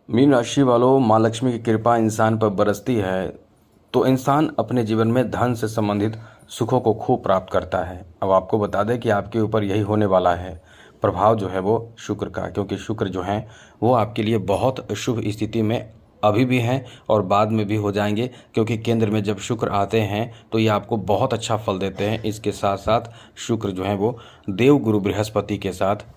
Mean राशि वालों, माँ लक्ष्मी की कृपा इंसान पर बरसती है तो इंसान अपने जीवन में धन से संबंधित सुखों को खूब प्राप्त करता है। अब आपको बता दें कि आपके ऊपर यही होने वाला है प्रभाव जो है वो शुक्र का, क्योंकि शुक्र जो है वो आपके लिए बहुत शुभ स्थिति में अभी भी हैं और बाद में भी हो जाएंगे, क्योंकि केंद्र में जब शुक्र आते हैं तो ये आपको बहुत अच्छा फल देते हैं। इसके साथ साथ शुक्र जो है वो देव गुरु बृहस्पति के साथ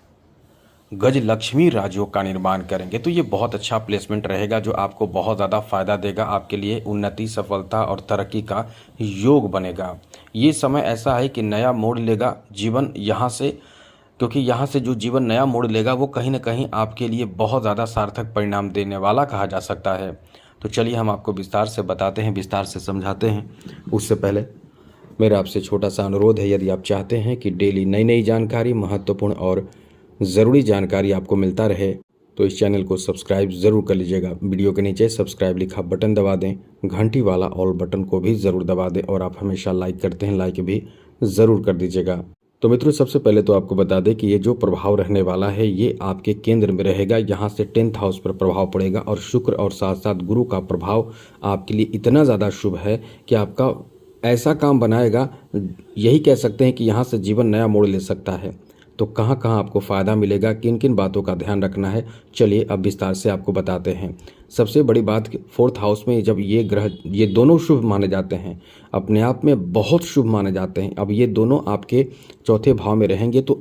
गज लक्ष्मी राजयोग का निर्माण करेंगे, तो ये बहुत अच्छा प्लेसमेंट रहेगा जो आपको बहुत ज़्यादा फायदा देगा। आपके लिए उन्नति, सफलता और तरक्की का योग बनेगा। ये समय ऐसा है कि नया मोड़ लेगा जीवन यहाँ से, क्योंकि यहाँ से जो जीवन नया मोड़ लेगा वो कहीं ना कहीं आपके लिए बहुत ज़्यादा सार्थक परिणाम देने वाला कहा जा सकता है। तो चलिए हम आपको विस्तार से बताते हैं, विस्तार से समझाते हैं। उससे पहले मेरा आपसे छोटा सा अनुरोध है, यदि आप चाहते हैं कि डेली नई नई जानकारी, महत्वपूर्ण और ज़रूरी जानकारी आपको मिलता रहे तो इस चैनल को सब्सक्राइब ज़रूर कर लीजिएगा। वीडियो के नीचे सब्सक्राइब लिखा बटन दबा दें, घंटी वाला ऑल बटन को भी ज़रूर दबा दें और आप हमेशा लाइक करते हैं, लाइक भी ज़रूर कर दीजिएगा। तो मित्रों, सबसे पहले तो आपको बता दें कि ये जो प्रभाव रहने वाला है ये आपके केंद्र में रहेगा। यहाँ से 10th हाउस पर प्रभाव पड़ेगा और शुक्र और साथ साथ गुरु का प्रभाव आपके लिए इतना ज़्यादा शुभ है कि आपका ऐसा काम बनाएगा, यही कह सकते हैं कि यहाँ से जीवन नया मोड़ ले सकता है। तो कहाँ कहाँ आपको फ़ायदा मिलेगा, किन किन बातों का ध्यान रखना है, चलिए अब विस्तार से आपको बताते हैं। सबसे बड़ी बात, 4th हाउस में जब ये ग्रह, ये दोनों शुभ माने जाते हैं, अपने आप में बहुत शुभ माने जाते हैं। अब ये दोनों आपके चौथे भाव में रहेंगे तो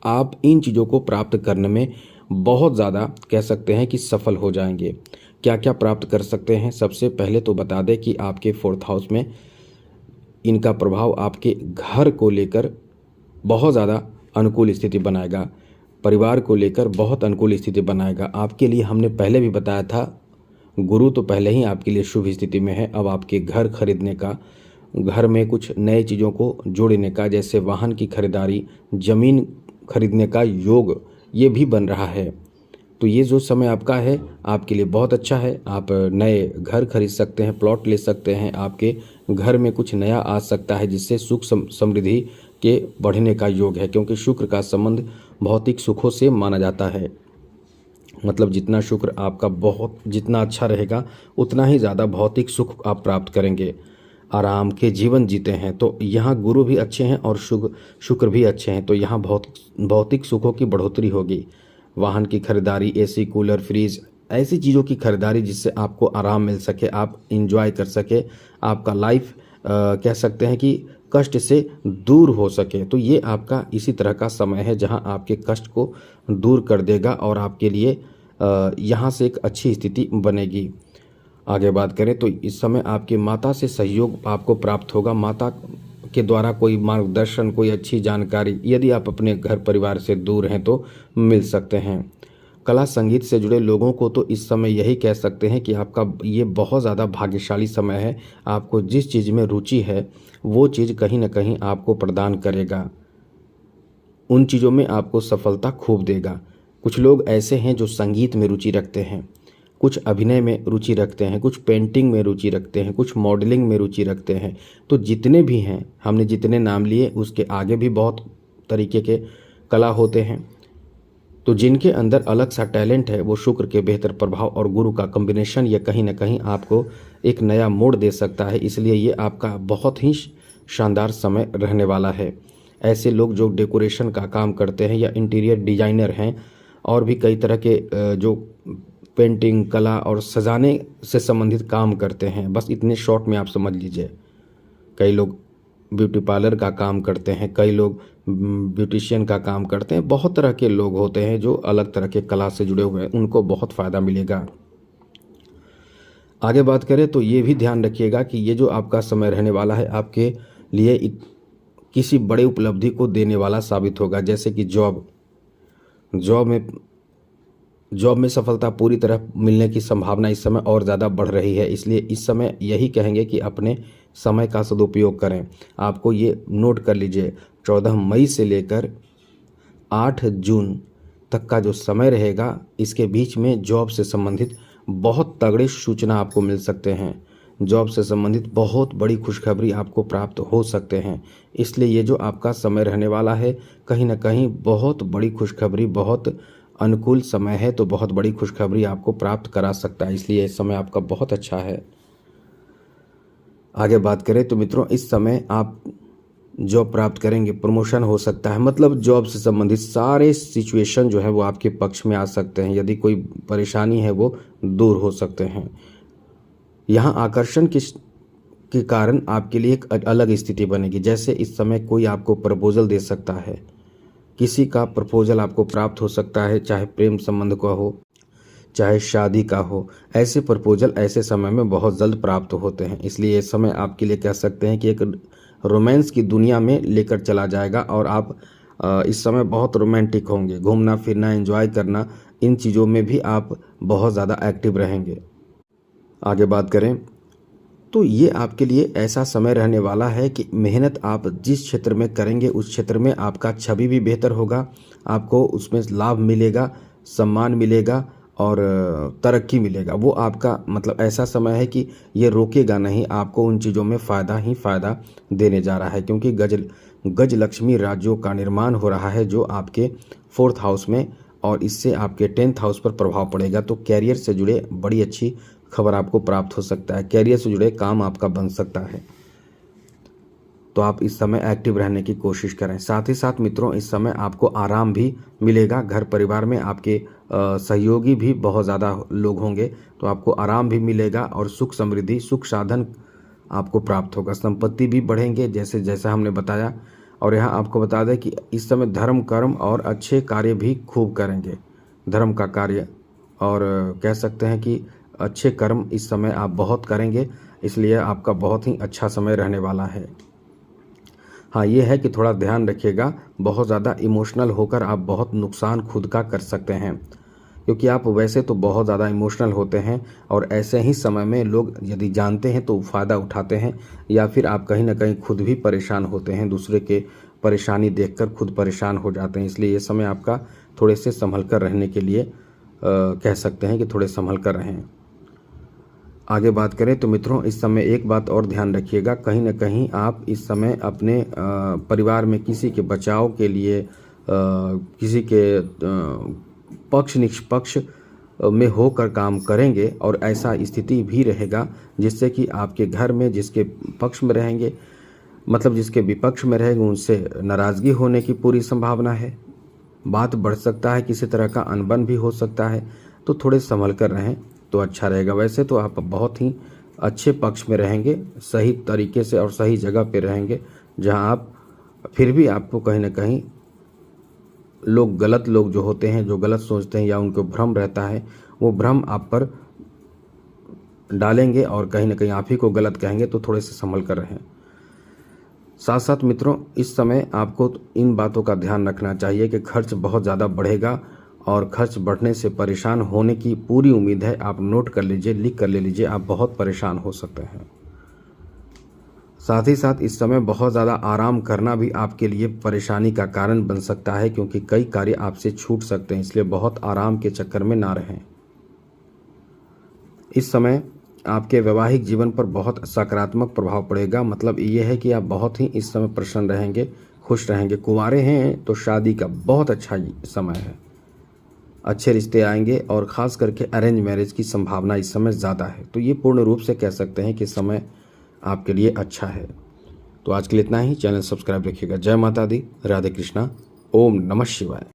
आप इन चीज़ों को प्राप्त करने में बहुत ज़्यादा कह सकते हैं कि सफल हो जाएंगे। क्या क्या प्राप्त कर सकते हैं? सबसे पहले तो बता दें कि आपके 4th हाउस में इनका प्रभाव आपके घर को लेकर बहुत ज़्यादा अनुकूल स्थिति बनाएगा, परिवार को लेकर बहुत अनुकूल स्थिति बनाएगा। आपके लिए हमने पहले भी बताया था, गुरु तो पहले ही आपके लिए शुभ स्थिति में है। अब आपके घर खरीदने का, घर में कुछ नए चीज़ों को जोड़ने का, जैसे वाहन की खरीदारी, ज़मीन खरीदने का योग ये भी बन रहा है। तो ये जो समय आपका है आपके लिए बहुत अच्छा है। आप नए घर खरीद सकते हैं, प्लॉट ले सकते हैं, आपके घर में कुछ नया आ सकता है जिससे सुख समृद्धि के बढ़ने का योग है, क्योंकि शुक्र का संबंध भौतिक सुखों से माना जाता है। मतलब जितना शुक्र आपका बहुत जितना अच्छा रहेगा उतना ही ज़्यादा भौतिक सुख आप प्राप्त करेंगे, आराम के जीवन जीते हैं। तो यहाँ गुरु भी अच्छे हैं और शुक्र भी अच्छे हैं, तो यहाँ भौतिक सुखों की बढ़ोतरी होगी। वाहन की खरीदारी, एसी, कूलर, फ्रिज, ऐसी चीज़ों की खरीदारी जिससे आपको आराम मिल सके, आप इंजॉय कर सके, आपका लाइफ कह सकते हैं कि कष्ट से दूर हो सके। तो ये आपका इसी तरह का समय है जहां आपके कष्ट को दूर कर देगा और आपके लिए यहाँ से एक अच्छी स्थिति बनेगी। आगे बात करें तो इस समय आपकी माता से सहयोग आपको प्राप्त होगा। माता के द्वारा कोई मार्गदर्शन, कोई अच्छी जानकारी, यदि आप अपने घर परिवार से दूर हैं तो मिल सकते हैं। कला संगीत से जुड़े लोगों को तो इस समय यही कह सकते हैं कि आपका ये बहुत ज़्यादा भाग्यशाली समय है। आपको जिस चीज़ में रुचि है वो चीज़ कहीं ना कहीं आपको प्रदान करेगा, उन चीज़ों में आपको सफलता खूब देगा। कुछ लोग ऐसे हैं जो संगीत में रुचि रखते हैं, कुछ अभिनय में रुचि रखते हैं, कुछ पेंटिंग में रुचि रखते हैं, कुछ मॉडलिंग में रुचि रखते हैं। तो जितने भी हैं, हमने जितने नाम लिए उसके आगे भी बहुत तरीके के कला होते हैं। तो जिनके अंदर अलग सा टैलेंट है वो शुक्र के बेहतर प्रभाव और गुरु का कॉम्बिनेशन ये कहीं ना कहीं आपको एक नया मोड़ दे सकता है। इसलिए ये आपका बहुत ही शानदार समय रहने वाला है। ऐसे लोग जो डेकोरेशन का काम करते हैं या इंटीरियर डिजाइनर हैं और भी कई तरह के जो पेंटिंग, कला और सजाने से संबंधित काम करते हैं, बस इतने शॉर्ट में आप समझ लीजिए। कई लोग ब्यूटी पार्लर का काम करते हैं, कई लोग ब्यूटिशियन का काम करते हैं, बहुत तरह के लोग होते हैं जो अलग तरह के कला से जुड़े हुए हैं, उनको बहुत फ़ायदा मिलेगा। आगे बात करें तो ये भी ध्यान रखिएगा कि ये जो आपका समय रहने वाला है आपके लिए किसी बड़े उपलब्धि को देने वाला साबित होगा। जैसे कि जॉब में सफलता पूरी तरह मिलने की संभावना इस समय और ज़्यादा बढ़ रही है। इसलिए इस समय यही कहेंगे कि अपने समय का सदुपयोग करें। आपको ये नोट कर लीजिए, 14 मई से लेकर 8 जून तक का जो समय रहेगा इसके बीच में जॉब से संबंधित बहुत तगड़े सूचना आपको मिल सकते हैं। जॉब से संबंधित बहुत बड़ी खुशखबरी आपको प्राप्त हो सकते हैं। इसलिए ये जो आपका समय रहने वाला है कहीं ना कहीं बहुत बड़ी खुशखबरी, बहुत अनुकूल समय है, तो बहुत बड़ी खुशखबरी आपको प्राप्त करा सकता है, इसलिए इस समय आपका बहुत अच्छा है। आगे बात करें तो मित्रों, इस समय आप जॉब प्राप्त करेंगे, प्रमोशन हो सकता है, मतलब जॉब से संबंधित सारे सिचुएशन जो है वो आपके पक्ष में आ सकते हैं। यदि कोई परेशानी है वो दूर हो सकते हैं। यहाँ आकर्षण के कारण आपके लिए एक अलग स्थिति बनेगी। जैसे इस समय कोई आपको प्रपोजल दे सकता है, किसी का प्रपोजल आपको प्राप्त हो सकता है, चाहे प्रेम संबंध का हो, चाहे शादी का हो। ऐसे प्रपोजल ऐसे समय में बहुत जल्द प्राप्त होते हैं, इसलिए ये समय आपके लिए कह सकते हैं कि एक रोमांस की दुनिया में लेकर चला जाएगा और आप इस समय बहुत रोमांटिक होंगे। घूमना फिरना, एंजॉय करना, इन चीज़ों में भी आप बहुत ज़्यादा एक्टिव रहेंगे। आगे बात करें तो ये आपके लिए ऐसा समय रहने वाला है कि मेहनत आप जिस क्षेत्र में करेंगे उस क्षेत्र में आपका छवि भी बेहतर होगा, आपको उसमें लाभ मिलेगा, सम्मान मिलेगा और तरक्की मिलेगा। वो आपका मतलब ऐसा समय है कि ये रोकेगा नहीं, आपको उन चीज़ों में फ़ायदा ही फ़ायदा देने जा रहा है, क्योंकि गज लक्ष्मी राज्यों का निर्माण हो रहा है जो आपके 4th हाउस में, और इससे आपके 10th हाउस पर प्रभाव पड़ेगा। तो कैरियर से जुड़े बड़ी अच्छी खबर आपको प्राप्त हो सकता है, कैरियर से जुड़े काम आपका बन सकता है। तो आप इस समय एक्टिव रहने की कोशिश करें। साथ ही साथ मित्रों, इस समय आपको आराम भी मिलेगा। घर परिवार में आपके सहयोगी भी बहुत ज़्यादा लोग होंगे, तो आपको आराम भी मिलेगा और सुख समृद्धि, सुख साधन आपको प्राप्त होगा। संपत्ति भी बढ़ेंगे जैसे जैसा हमने बताया। और यहाँ आपको बता दें कि इस समय धर्म, कर्म और अच्छे कार्य भी खूब करेंगे। धर्म का कार्य और कह सकते हैं कि अच्छे कर्म इस समय आप बहुत करेंगे, इसलिए आपका बहुत ही अच्छा समय रहने वाला है। हाँ, ये है कि थोड़ा ध्यान रखिएगा, बहुत ज़्यादा इमोशनल होकर आप बहुत नुकसान खुद का कर सकते हैं, क्योंकि आप वैसे तो बहुत ज़्यादा इमोशनल होते हैं और ऐसे ही समय में लोग यदि जानते हैं तो फ़ायदा उठाते हैं, या फिर आप कहीं ना कहीं खुद भी परेशान होते हैं, दूसरे के परेशानी देखकर खुद परेशान हो जाते हैं। इसलिए ये समय आपका थोड़े से संभल कर रहने के लिए कह सकते हैं कि थोड़े संभल कर रहें। आगे बात करें तो मित्रों, इस समय एक बात और ध्यान रखिएगा, कहीं ना कहीं आप इस समय अपने परिवार में किसी के बचाव के लिए किसी के पक्ष निष्पक्ष में होकर काम करेंगे, और ऐसा स्थिति भी रहेगा जिससे कि आपके घर में जिसके पक्ष में रहेंगे, मतलब जिसके विपक्ष में रहेंगे, उनसे नाराज़गी होने की पूरी संभावना है। बात बढ़ सकता है, किसी तरह का अनबन भी हो सकता है, तो थोड़े संभल कर रहें तो अच्छा रहेगा। वैसे तो आप बहुत ही अच्छे पक्ष में रहेंगे, सही तरीके से और सही जगह पे रहेंगे, जहां आप फिर भी आपको कहीं ना कहीं गलत लोग जो होते हैं, जो गलत सोचते हैं या उनको भ्रम रहता है, वो भ्रम आप पर डालेंगे और कहीं ना कहीं आप ही को गलत कहेंगे, तो थोड़े से संभल कर रहें। साथ साथ मित्रों, इस समय आपको इन बातों का ध्यान रखना चाहिए कि खर्च बहुत ज़्यादा बढ़ेगा और खर्च बढ़ने से परेशान होने की पूरी उम्मीद है। आप नोट कर लीजिए, लिख कर ले लीजिए, आप बहुत परेशान हो सकते हैं। साथ ही साथ इस समय बहुत ज़्यादा आराम करना भी आपके लिए परेशानी का कारण बन सकता है, क्योंकि कई कार्य आपसे छूट सकते हैं, इसलिए बहुत आराम के चक्कर में ना रहें। इस समय आपके वैवाहिक जीवन पर बहुत सकारात्मक प्रभाव पड़ेगा, मतलब ये है कि आप बहुत ही इस समय प्रसन्न रहेंगे, खुश रहेंगे। कुंवारे हैं तो शादी का बहुत अच्छा समय है, अच्छे रिश्ते आएंगे और ख़ास करके अरेंज मैरिज की संभावना इस समय ज़्यादा है। तो ये पूर्ण रूप से कह सकते हैं कि समय आपके लिए अच्छा है। तो आज के लिए इतना ही। चैनल सब्सक्राइब रखिएगा। जय माता दी, राधे कृष्णा, ओम नमः शिवाय।